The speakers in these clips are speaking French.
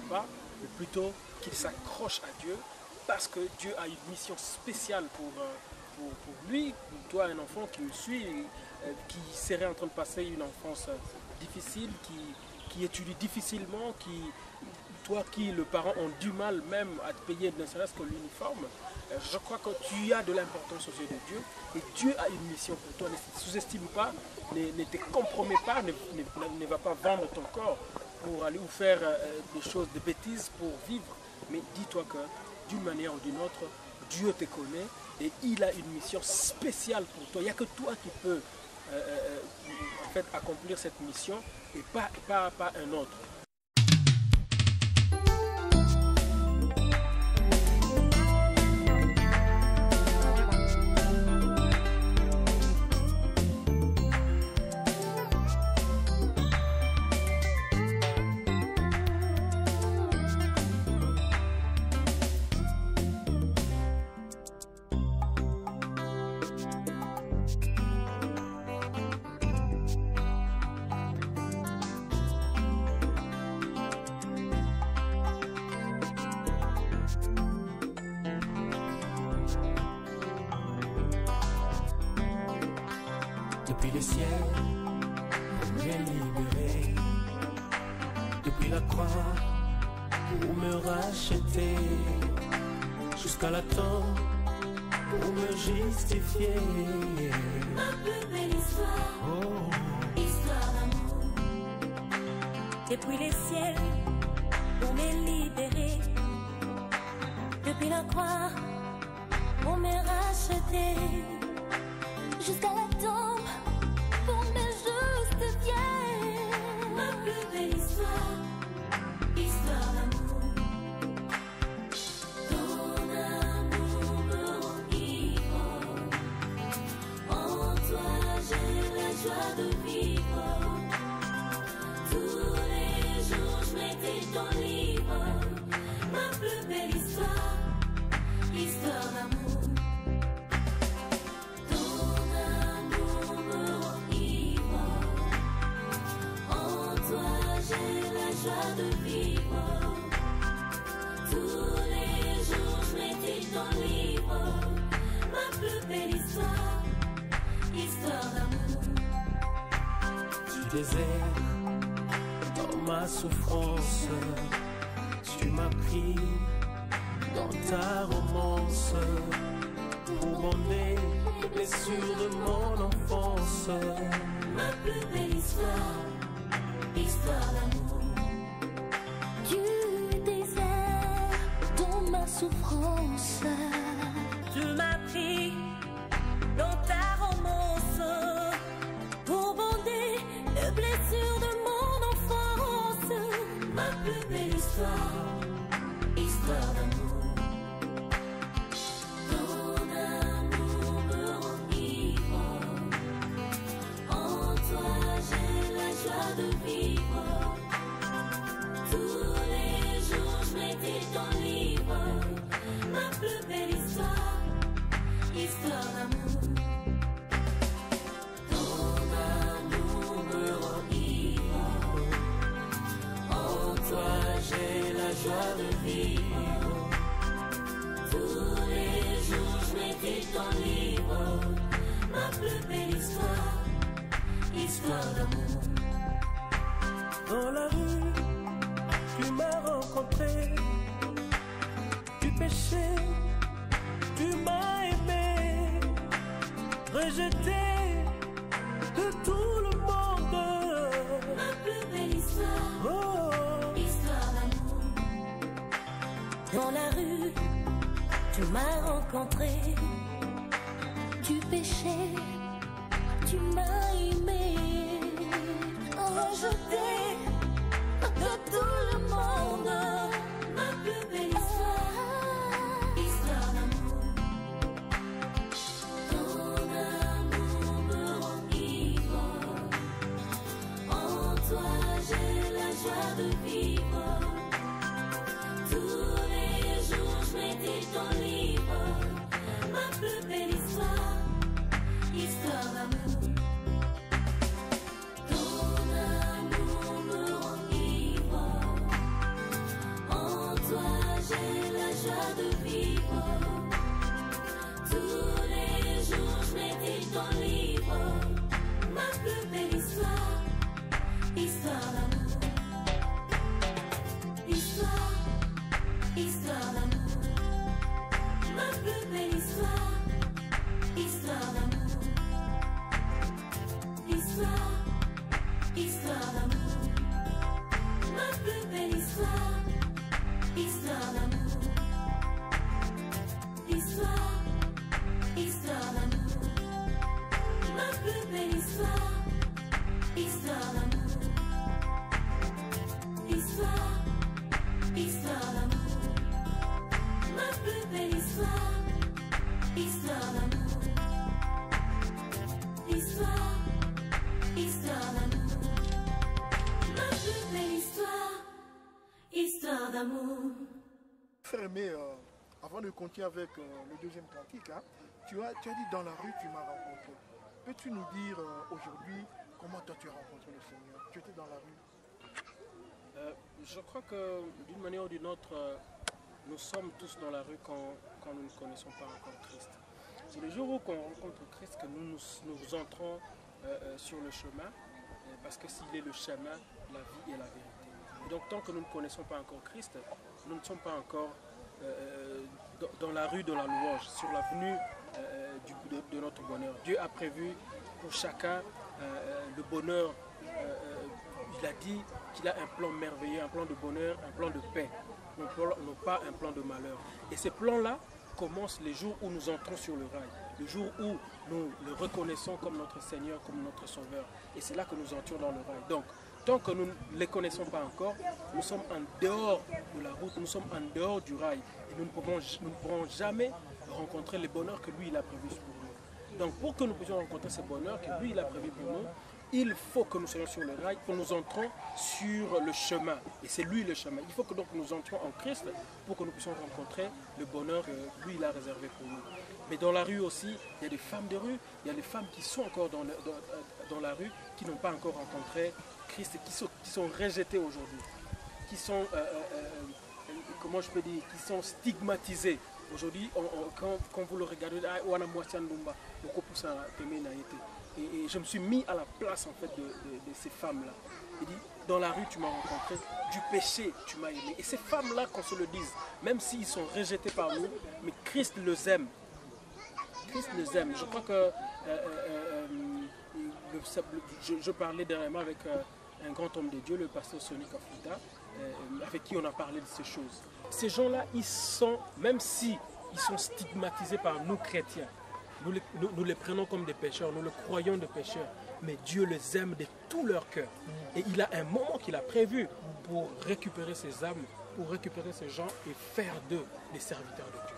pas, mais plutôt qu'il s'accroche à Dieu parce que Dieu a une mission spéciale pour lui. Toi, un enfant qui me suit, qui serait en train de passer une enfance difficile, qui étudie difficilement, toi qui, le parent, ont du mal même à te payer ne serait-ce que l'uniforme, je crois que tu as de l'importance aux yeux de Dieu et Dieu a une mission pour toi. Ne sous-estime pas, ne te compromets pas, ne va pas vendre ton corps pour aller ou faire des choses, des bêtises pour vivre. Mais dis-toi que d'une manière ou d'une autre, Dieu te connaît et il a une mission spéciale pour toi. Il n'y a que toi qui peux en fait accomplir cette mission et pas un autre. Depuis le ciel, pour me libérer. Depuis la croix, pour me racheter. Jusqu'à la tombe, pour me justifier. Ma plus belle histoire, histoire d'amour. Depuis les ciels, pour me libérer. Depuis la croix, pour me racheter. Jusqu'à la tombe, pour me justifier. Ma plus belle histoire, histoire d'amour. Ton amour me rend ivre. En toi j'ai la joie de vivre. Tous les jours je m'étais ton livre. Ma plus belle histoire, histoire d'amour. De vivre. Tous les jours je m'étais ton livre. Ma plus belle histoire, histoire d'amour. Du désert, dans ma souffrance, tu m'as pris dans ta romance. Pour bander les blessures de mon enfance. Ma plus belle histoire, histoire d'amour. Du désert, dans ma souffrance, tu m'as pris dans ta romance. Pour bander les blessures de mon enfance. Ma plus belle histoire, histoire d'amour. Ton amour me rend ivre. En toi j'ai la joie de vivre. Tous les jours je m'étais ton livre. Ma plus belle histoire, histoire d'amour. Ton amour me rend ivre. En toi j'ai la joie de vivre. Tous les jours je m'étais ton livre. Ma plus belle histoire, histoire d'amour. Dans la rue, tu m'as rencontré. Du péché, tu m'as aimé. Rejeté de tout le monde. Ma plus belle histoire, histoire d'amour. Dans la rue, tu m'as rencontré. Du péché, tu m'as aimé. Rejeté de tout le monde. Ma plus belle histoire, histoire d'amour. Ton amour me rend ivre. En toi j'ai la joie de vivre. Tous les jours je m'étais ton livre. Ma plus belle histoire, histoire d'amour. Ton amour me rend ivre. j'ai la joie de vivre. Tous les jours, je médite ton livre. Ma plus belle histoire, histoire d'amour. Histoire, histoire d'amour. Ma plus belle histoire, histoire d'amour. Histoire, histoire d'amour. Ma plus belle histoire, histoire d'amour. Histoire, histoire d'amour. Ma plus belle histoire, histoire d'amour. Histoire, histoire d'amour. Ma plus belle histoire, histoire d'amour. Histoire, histoire d'amour. Ma plus belle histoire, histoire d'amour. Frère Aimé, avant de continuer avec le deuxième cantique, hein, tu as dit dans la rue tu m'as rencontré. Peux-tu nous dire aujourd'hui comment toi tu as rencontré le Seigneur? Tu étais dans la rue? Je crois que d'une manière ou d'une autre, nous sommes tous dans la rue quand nous ne connaissons pas encore Christ. C'est le jour où on rencontre Christ que nous entrons sur le chemin, parce que s'il est le chemin, la vie et la vérité. Et donc tant que nous ne connaissons pas encore Christ, nous ne sommes pas encore dans la rue de la louange, sur l'avenue de notre bonheur. Dieu a prévu pour chacun le bonheur. Il a dit qu'il a un plan merveilleux, un plan de bonheur, un plan de paix, non pas un plan de malheur. Et ces plans-là commencent les jours où nous entrons sur le rail, le jour où nous le reconnaissons comme notre Seigneur, comme notre Sauveur. Et c'est là que nous entrons dans le rail. Donc, tant que nous ne les connaissons pas encore, nous sommes en dehors de la route, nous sommes en dehors du rail. Et nous ne pourrons jamais rencontrer le bonheur que lui il a prévu pour nous. Donc, pour que nous puissions rencontrer ce bonheur que lui il a prévu pour nous, il faut que nous soyons sur le rail, que nous entrons sur le chemin. Et c'est lui le chemin. Il faut que donc nous entrions en Christ pour que nous puissions rencontrer le bonheur que lui il a réservé pour nous. Mais dans la rue aussi, il y a des femmes de rue, il y a des femmes qui sont encore dans la rue, qui n'ont pas encore rencontré Christ, qui sont rejetées aujourd'hui, qui sont, comment je peux dire, qui sont stigmatisées. Aujourd'hui, quand vous le regardez, et je me suis mis à la place en fait de ces femmes-là. Il dit, dans la rue tu m'as rencontré, du péché tu m'as aimé. Et ces femmes-là, qu'on se le dise, même s'ils sont rejetés par nous, mais Christ les aime. Christ les aime. Je crois que je parlais dernièrement avec un grand homme de Dieu, le pasteur Sonny Kafuta, avec qui on a parlé de ces choses. Ces gens-là, ils sont, même si ils sont stigmatisés par nous chrétiens, nous les prenons comme des pécheurs, nous les croyons des pécheurs, mais Dieu les aime de tout leur cœur. Et il a un moment qu'il a prévu pour récupérer ces âmes, pour récupérer ces gens et faire d'eux des serviteurs de Dieu.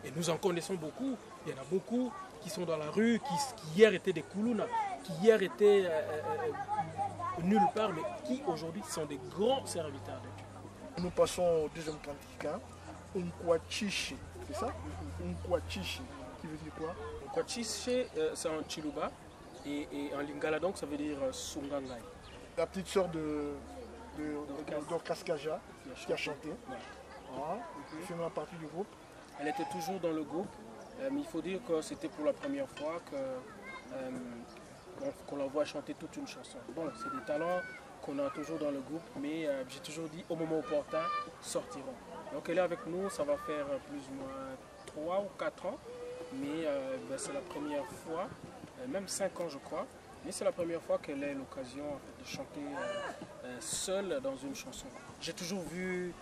Et nous en connaissons beaucoup. Il y en a beaucoup qui sont dans la rue, qui hier étaient des koulouna, qui hier étaient nulle part, mais qui aujourd'hui sont des grands serviteurs de Dieu. Nous passons au deuxième cantique, hein. Unkwachishi, c'est ça? Unkwachishi, qui veut dire quoi? Unkwachishi, c'est en Chiluba, et en Lingala, donc ça veut dire Sungangai. La petite sœur de Dorcas Kaja qui a chanté. Ouais. Ah, fait partie du groupe. Elle était toujours dans le groupe, mais il faut dire que c'était pour la première fois qu'on la voit chanter toute une chanson. Bon, c'est des talents qu'on a toujours dans le groupe, mais j'ai toujours dit au moment opportun, sortiront. Donc elle est avec nous, ça va faire plus ou moins 3 ou 4 ans, mais c'est la première fois, même 5 ans je crois, mais c'est la première fois qu'elle a l'occasion en fait, de chanter seule dans une chanson. J'ai toujours vu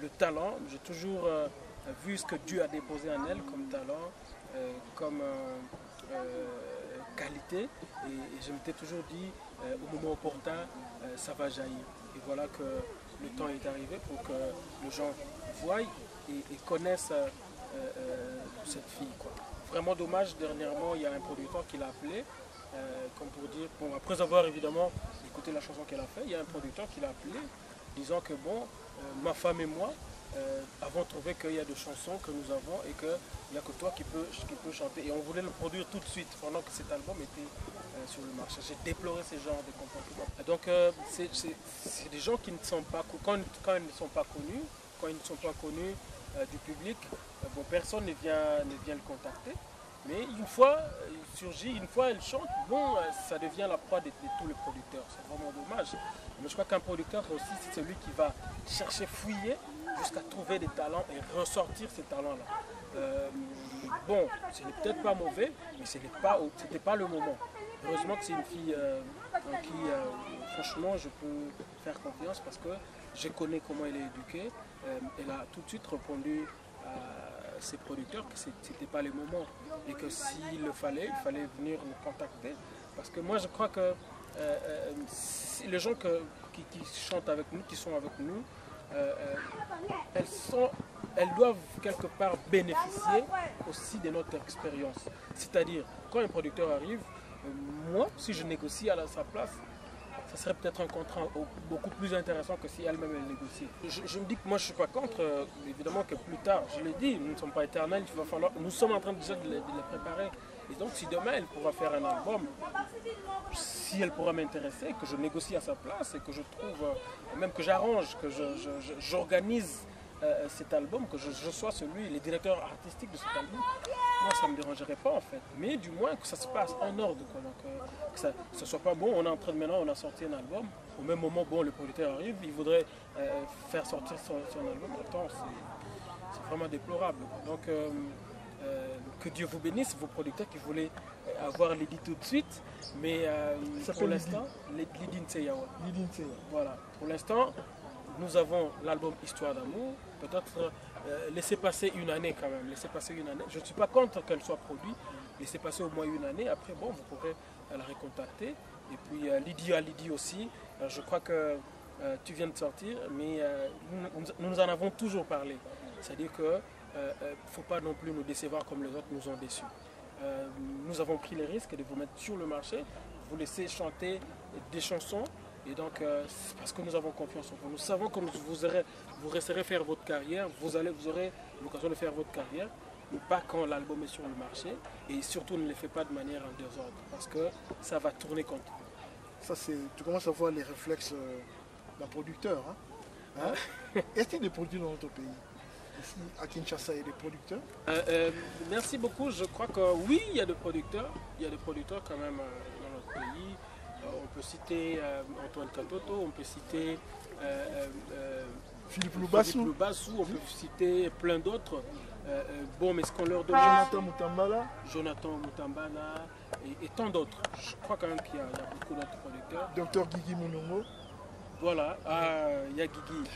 le talent, j'ai toujours vu ce que Dieu a déposé en elle comme talent, comme qualité, et je m'étais toujours dit au moment opportun ça va jaillir. Et voilà que le temps est arrivé pour que les gens voient et connaissent cette fille, quoi. Vraiment dommage, dernièrement il y a un producteur qui l'a appelé, comme pour dire, bon, après avoir évidemment écouté la chanson qu'elle a fait, il y a un producteur qui l'a appelé disant que bon, ma femme et moi avons trouvé qu'il y a des chansons que nous avons et qu'il n'y a que toi qui peux chanter. Et on voulait le produire tout de suite pendant que cet album était sur le marché. J'ai déploré ce genre de comportement. Donc c'est des gens qui ne sont pas quand ils ne sont pas connus du public, bon, personne ne vient le contacter. Mais une fois il surgit, une fois il chante, bon, ça devient la proie de tous les producteurs. C'est vraiment dommage. Mais je crois qu'un producteur aussi, c'est celui qui va chercher, fouiller jusqu'à trouver des talents et ressortir ces talents-là. Bon, ce n'est peut-être pas mauvais, mais ce n'était pas le moment. Heureusement que c'est une fille en qui, franchement, je peux faire confiance parce que je connais comment elle est éduquée. Elle a tout de suite répondu à ses producteurs que ce n'était pas le moment et que s'il le fallait, il fallait venir nous contacter. Parce que moi, je crois que les gens qui chantent avec nous, qui sont avec nous, elles doivent quelque part bénéficier aussi de notre expérience. C'est-à-dire, quand un producteur arrive, moi, si je négocie à sa place, ça serait peut-être un contrat beaucoup plus intéressant que si elle-même elle négocie. Je me dis que moi je ne suis pas contre, évidemment que plus tard, je l'ai dit, nous ne sommes pas éternels, nous sommes en train déjà de les préparer. Et donc si demain elle pourra faire un album, si elle pourra m'intéresser, que je négocie à sa place et que je trouve, même que j'arrange, que j'organise cet album, que je sois le directeur artistique de cet album, moi ça ne me dérangerait pas en fait. Mais du moins que ça se passe en ordre, quoi. Donc, que ça ne soit pas bon, on est en train de maintenant, on a sorti un album, au même moment, bon, le producteur arrive, il voudrait faire sortir son album, attends, c'est vraiment déplorable, quoi. Donc que Dieu vous bénisse, vos producteurs qui voulaient avoir Lydie tout de suite, mais pour l'instant, Lydie Nseyawa. Voilà, pour l'instant, nous avons l'album Histoire d'amour, peut-être laisser passer une année quand même, laisser passer une année. Je ne suis pas contre qu'elle soit produite, laisser passer au moins une année, après bon, vous pourrez la recontacter. Et puis Lydie aussi, je crois que tu viens de sortir, mais nous en avons toujours parlé. C'est-à-dire qu'il ne faut pas non plus nous décevoir comme les autres nous ont déçus. Nous avons pris le risque de vous mettre sur le marché, vous laisser chanter des chansons. Et donc, c'est parce que nous avons confiance en vous. Nous savons que vous resterez faire votre carrière, vous aurez l'occasion de faire votre carrière, mais pas quand l'album est sur le marché. Et surtout, ne le faites pas de manière en désordre, parce que ça va tourner contre vous. Ça, tu commences à voir les réflexes d'un producteur. Hein? Est-ce qu'il y a des produits dans notre pays? Ici, à Kinshasa, il y a des producteurs? Merci beaucoup. Je crois que oui, il y a des producteurs. Il y a des producteurs quand même dans notre pays. On peut citer Antoine Katoto, on peut citer Philippe Loubassou, on peut citer plein d'autres. Bon, mais ce qu'on leur donne, Jonathan Mutambala et tant d'autres. Je crois quand même qu'il y a beaucoup d'autres producteurs. Docteur Guigui Mounongo. Voilà, il y a Guigui.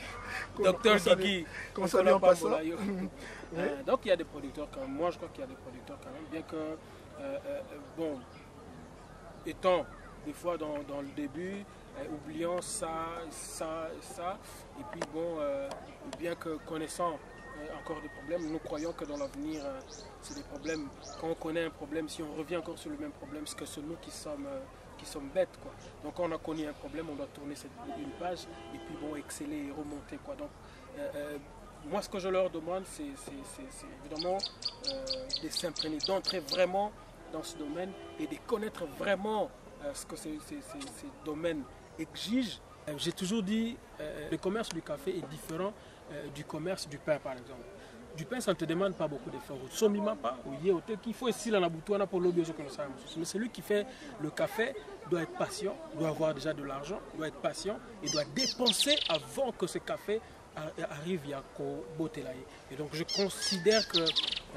Docteur Guigui. Comment ça vient pas ça? Donc il y a des producteurs quand même. Moi je crois qu'il y a des producteurs quand même. Bien que, bon, étant des fois dans le début, oubliant ça, et puis bon, bien que connaissant encore des problèmes, nous croyons que dans l'avenir, c'est des problèmes. Quand on connaît un problème, si on revient encore sur le même problème, c'est que c'est nous qui sommes bêtes, quoi. Donc quand on a connu un problème, on doit tourner une page et puis bon, exceller et remonter, quoi. Donc moi ce que je leur demande, c'est évidemment de s'imprégner, d'entrer vraiment dans ce domaine et de connaître vraiment ce que ces domaines exigent. J'ai toujours dit le commerce du café est différent du commerce du pain, par exemple. Du pain, ça ne te demande pas beaucoup d'efforts. Il faut essayer la boutoire pour l'eau. Mais celui qui fait le café doit être patient, doit avoir déjà de l'argent, doit être patient et doit dépenser avant que ce café arrive à Botelaye. Et donc je considère que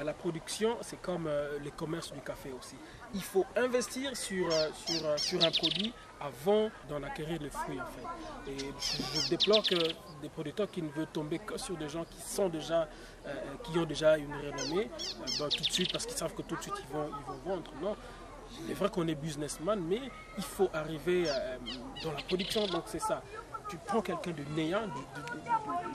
la production, c'est comme le commerce du café aussi. Il faut investir sur un produit avant d'en acquérir les fruits, en fait. Et je déplore que des producteurs qui ne veulent tomber que sur des gens qui ont déjà une renommée, tout de suite, parce qu'ils savent que tout de suite ils vont vendre. Non, c'est vrai qu'on est businessman, mais il faut arriver dans la production, donc c'est ça. Tu prends quelqu'un de néant,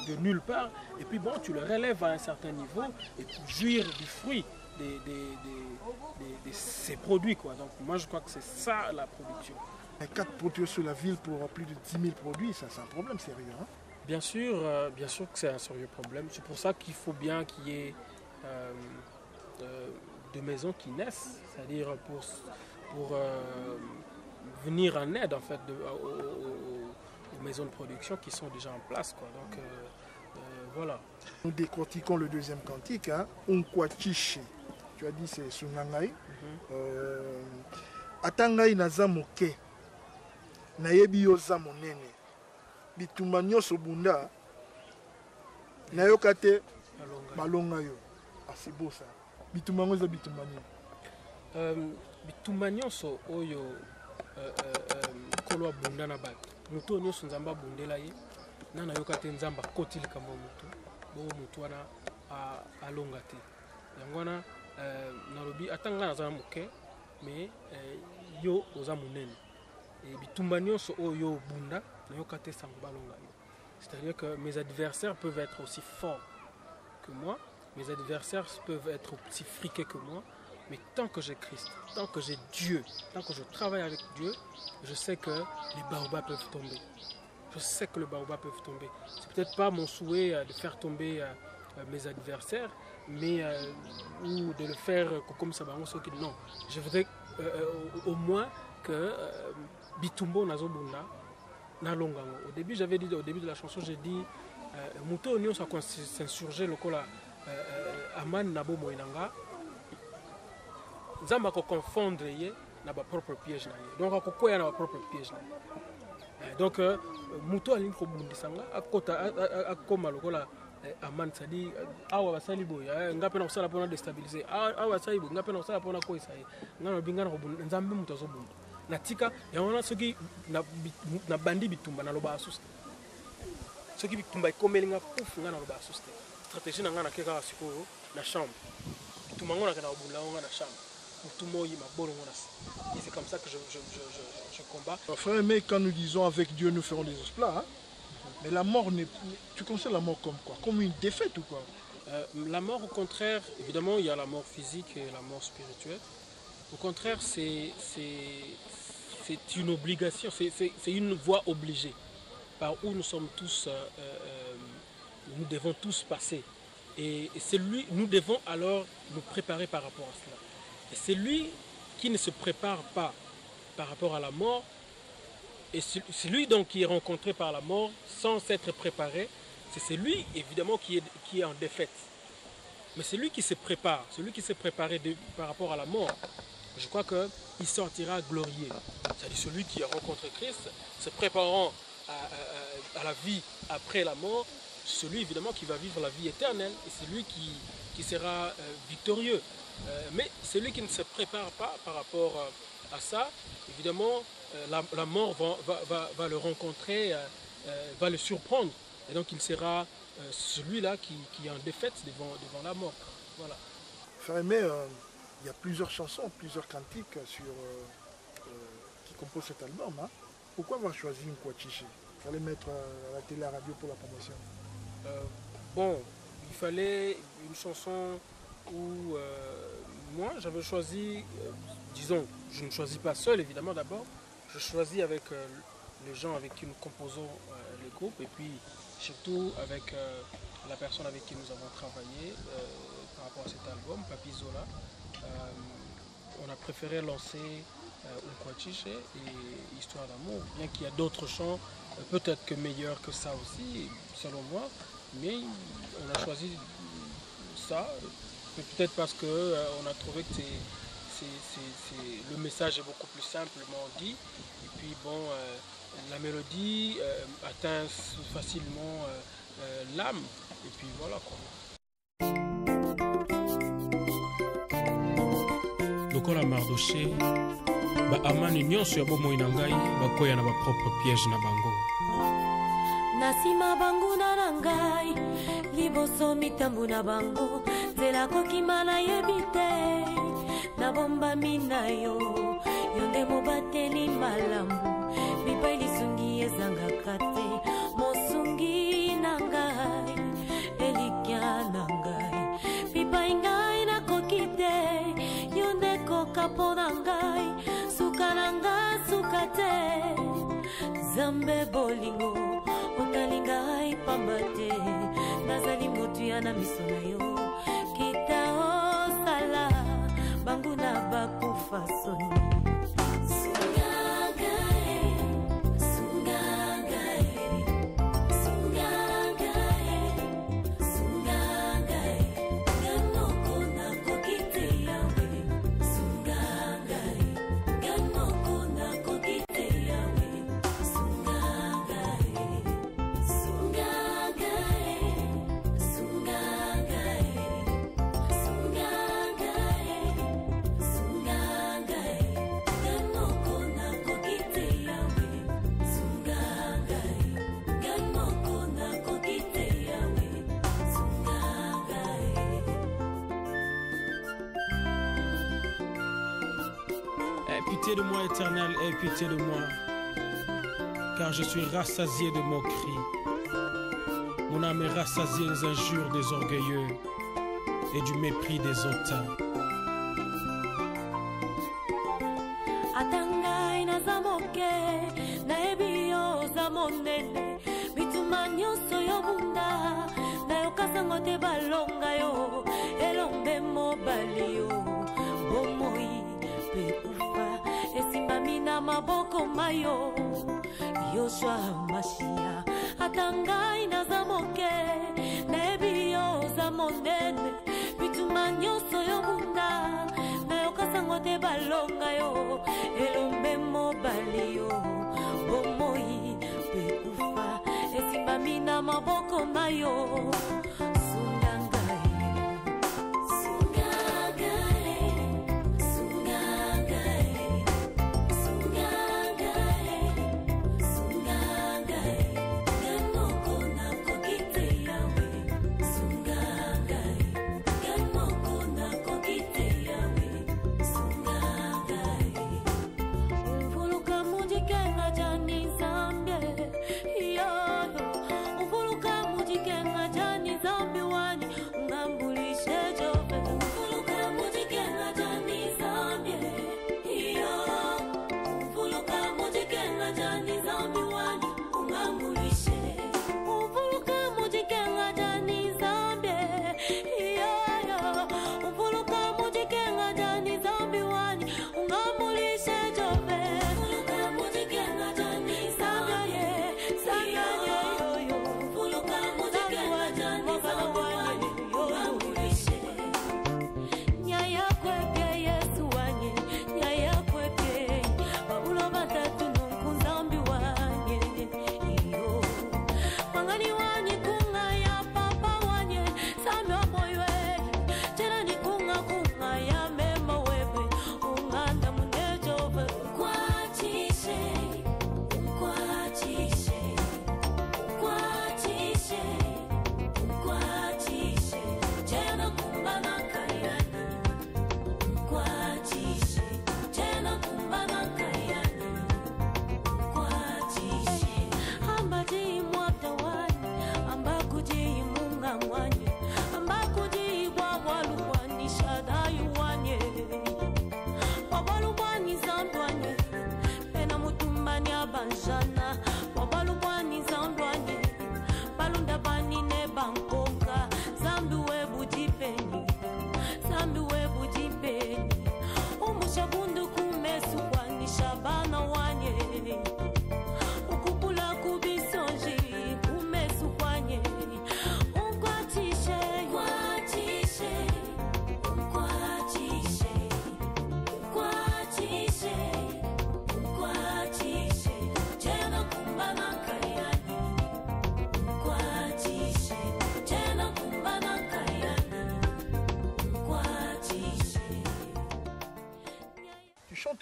de nulle part, et puis bon, tu le relèves à un certain niveau, et pour jouir du fruit de ces produits, quoi. Donc moi je crois que c'est ça la production. 4 producteurs sur la ville pour plus de 10 000 produits, ça c'est un problème sérieux. Hein? Bien sûr que c'est un sérieux problème. C'est pour ça qu'il faut bien qu'il y ait des maisons qui naissent, c'est-à-dire venir en aide en fait aux maisons de production qui sont déjà en place, quoi. Donc voilà. Nous décortiquons le deuxième cantique, hein. Unkwachishi. Tu as dit c'est Sunangai. Atangai naza moke. Nayebi yo za monene. Bitumba nyonso bunda. Nayoka te malonga yo. Ah, c'est beau ça. Bitumba ngoza bitumba nini. Bitumba nyonso oyo kolwa bunda na bato. Mutu nyonso nzamba bundela ye. Na nayoka te nzamba kotili kama mutu. Bo mutu wana alonga te. Yango wana nalobi atanga naza moke mais yo oza monene. Et bitumba nyonso oyo bunda nayoka te sango balonga yo. C'est-à-dire que mes adversaires peuvent être aussi forts que moi, mes adversaires peuvent être aussi friqués que moi, mais tant que j'ai Christ, tant que j'ai Dieu, tant que je travaille avec Dieu, je sais que les baobabs peuvent tomber. Je sais que les baobabs peuvent tomber. C'est peut-être pas mon souhait de faire tomber mes adversaires, mais ou de le faire comme ça. Non, je voudrais au moins que Bitumbo Nazobunda. Au début, j'avais dit, au début de la chanson, j'ai dit Muto Onyo s'insurger le cola Aman Nabo Moinanga. Zamba ko confondre yé na ba propre piège na yé. Donc ako koya na ba propre piège na. Donc Muto alin ko bundisanga akota akoma le cola Aman ça dit awa basali boya ngape na kusala pona déstabiliser awa basali boya ngape na kusala pona ko isaye ngana bingana ko bunda nzambe muto azobunda. Natika et on a ceux qui na bandi bitumba na loba asuste ceux qui bitumba ikomelinga pouf ngana loba asuste stratégie na ngana keka siko na chambre bitumba ngona kana obula ngana na chambre mutumo yi mabolo ngona et c'est comme ça que je combats. Frère, mais quand nous disons avec Dieu nous ferons des exploits, hein? Mais la mort n'est, tu considères la mort comme quoi? Comme une défaite ou quoi? La mort au contraire, évidemment il y a la mort physique et la mort spirituelle. Au contraire, c'est une obligation, c'est une voie obligée par où nous sommes tous, nous devons tous passer. Et nous devons alors nous préparer par rapport à cela. Et celui qui ne se prépare pas par rapport à la mort, et celui donc qui est rencontré par la mort sans s'être préparé, c'est celui évidemment qui est en défaite. Mais celui qui se prépare, celui qui s'est préparé par rapport à la mort, je crois qu'il sortira glorieux. C'est-à-dire celui qui a rencontré Christ, se préparant à la vie après la mort, celui évidemment qui va vivre la vie éternelle, et c'est lui qui sera victorieux. Mais celui qui ne se prépare pas par rapport à ça, évidemment, la mort va le rencontrer, va le surprendre. Et donc il sera celui-là qui est en défaite devant la mort. Voilà. Frère Aimé, il y a plusieurs chansons, plusieurs cantiques qui composent cet album. Hein? Pourquoi avoir choisi Unkwachishi? Il fallait mettre à la télé, à la radio pour la promotion. Bon, il fallait une chanson où moi j'avais choisi, disons, je ne choisis pas seul évidemment d'abord, je choisis avec les gens avec qui nous composons le groupe et puis surtout avec la personne avec qui nous avons travaillé par rapport à cet album, Papi Zola. On a préféré lancer Unkwachishi et Histoire d'amour, bien qu'il y a d'autres chants, peut-être que meilleurs que ça aussi, selon moi, mais on a choisi ça, peut-être parce qu'on a trouvé que le message est beaucoup plus simplement dit, et puis bon, la mélodie atteint facilement l'âme, et puis voilà quoi. Lokola Mardoché, ba amani nyonso ya bomoi na ngai bakoya na ba propre piège na bango. Nasima bangu na ngai liboso mitambu na bango zela kokima na yebite na bomba mina yo yonde mobateli malamu bipai lisungi ezanga te mosungi na ngai elikia na ngai bipai ngai na kokite yonde kokapo na ngai suka na ngai suka te zambe bolingo otalinga ipambate nazali motu ya na miso na yo kita osala bangu na bakufa soni pitié de moi, Éternel, aie pitié de moi, car je suis rassasié de mon cri. Mon âme est rassasiée des injures des orgueilleux et du mépris des hautains. Atangai na zamoke na ebio zamonene bituma nyonso yobunda na yokasango te balonga yo elombe mobali yo bomoi pe kufa esimbami na maboko mayo Yoshua Mashia. Atangai na zamoke na ebio zamonene bituma nyonso yobunda na yokasango te balonga yo elombe mobali yo bomoi pe kufa esimbami na maboko mayo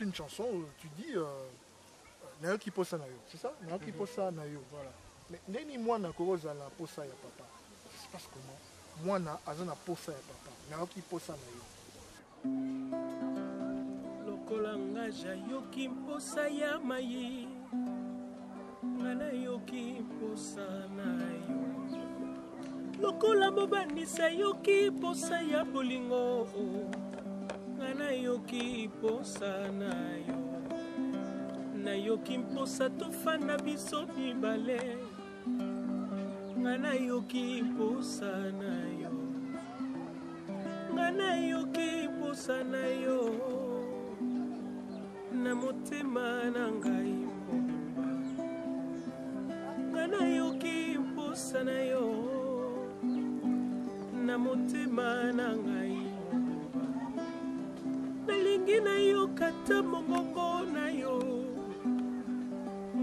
Une chanson où tu dis Nayo qui posa nayo, c'est ça? Nayo qui posa nayo, voilà. Mais neni mwana koza la posa ya papa. Ça se passe comment? Mwana azana posa ya papa. Nayo qui posa nayo. Lokola ngaja yoki posa ya mayi. Ngana yoki posa nayo. Lokola mobanisa yoki posa ya bolingo. Ngana yoki posa nayo na yoki posa tofana biso mibale ngana yoki posa nayo ngana yoki posa nayo na motema na ngai mobimba ngana yoki posa nayo na motema na ngai nalingi na yo kata mongongo na yo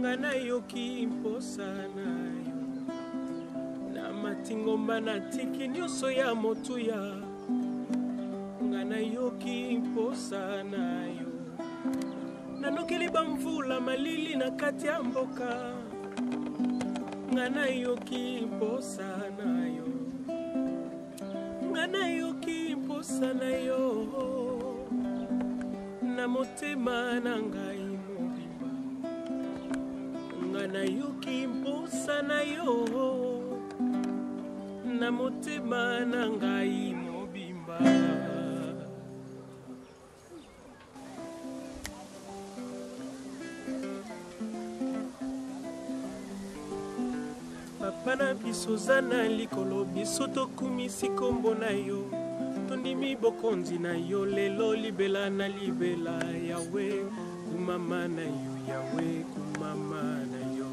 ngana yoki mposa na yo na matingomba na tiki nyonso ya motuya ngana yoki mposa na yo nanokeli bamvula malili na kati ya mboka ngana yoki mposa na yo ngana yoki mposa na yo na motema na ngai mobimba nga nayoki mposa na yo na motema na ngai mobimba. Papa na biso zana likolo biso tokumisi kombo na yo tondimi bokonzi na yo lelo libela na libela Yawe kumama na yo Yawe kumama na yo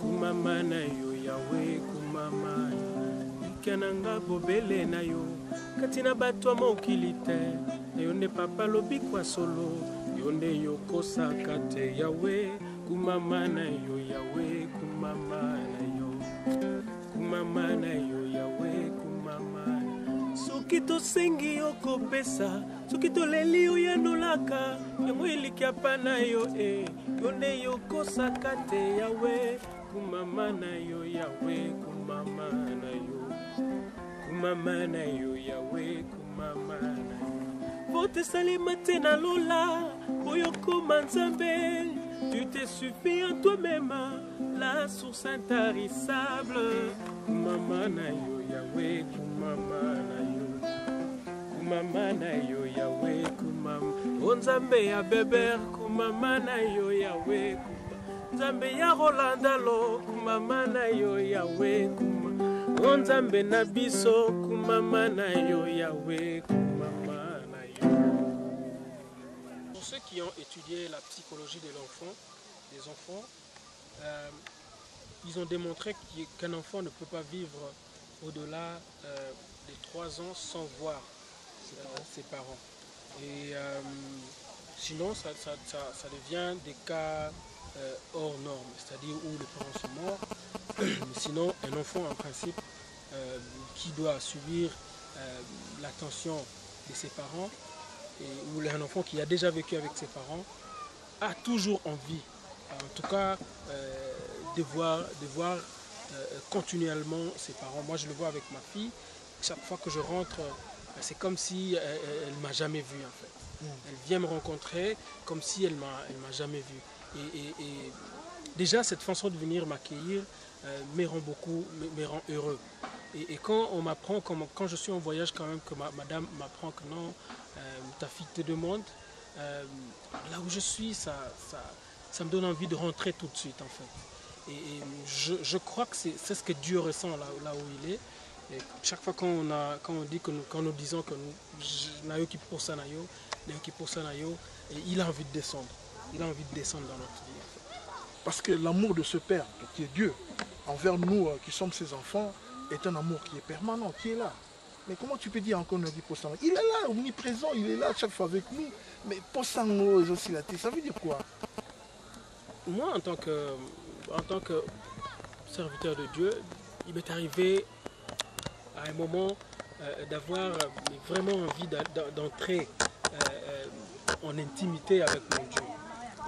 kumama na yo Yawe kumama ikananga bobele na yo katina bato mokili te yo nde papa lobi kwa solo yo nde yokosaka te Yawe kumama na yo Yawe kumama na yo kumama na yo Yawe kumama soki tosengi yo kopesa soki toleli yo yanolaka yango elikiapa na yo yo nde yokosaka te Yawe kumama na yo Yawe kumama na yo kumama na yo Yawe kumama na yo vote salima te na lola oyokoma Nzambe tu te suffis en toi-même la source intarissable kumama na yo Yawe kumama na yo kumama na yo Yawe kumama Nzambe ya beber kumama na yo Yawe kumama Nzambe ya Rolandalo kumama na yo Yawe kumama Nzambe na biso kumama na yo Yawe kumama na yo. Pour ceux qui ont étudié la psychologie de l'enfant, des enfants, ils ont démontré qu'un enfant ne peut pas vivre au-delà des 3 ans sans voir ses parents. Et sinon, ça devient des cas hors normes, c'est-à-dire où les parents sont morts. Mais sinon, un enfant, en principe, qui doit subir l'attention de ses parents, ou un enfant qui a déjà vécu avec ses parents, a toujours envie, en tout cas, de voir continuellement ses parents. Moi, je le vois avec ma fille. Chaque fois que je rentre, c'est comme si elle ne m'a jamais vu, en fait. Elle vient me rencontrer comme si elle m'a jamais vu. Et déjà, cette façon de venir m'accueillir me rend heureux. Et quand on m'apprend, quand je suis en voyage quand même, que madame m'apprend que non, ta fille te demande, là où je suis, ça me donne envie de rentrer tout de suite, en fait. Et je crois que c'est ce que Dieu ressent là où il est. Et chaque fois quand nous disons que nous qui pour ça il a envie de descendre. Il a envie de descendre dans notre vie. En fait. Parce que l'amour de ce Père, qui est Dieu, envers nous qui sommes ses enfants, est un amour qui est permanent, qui est là. Mais comment tu peux dire encore nous dit Posango? Il est là, omniprésent, il est là chaque fois avec nous. Mais Posango, ça veut dire quoi? Moi, en tant que serviteur de Dieu, il m'est arrivé à un moment d'avoir vraiment envie d'entrer en intimité avec mon Dieu.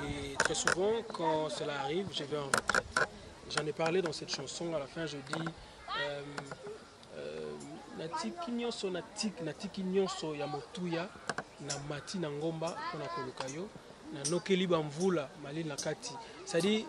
Et très souvent, quand cela arrive, je vais en retraite. J'en ai parlé dans cette chanson, à la fin je dis natiki nyonso ya motuya na mati na ngomba pona koluka yo na nokeli bamvula mali na kati. C'est-à-dire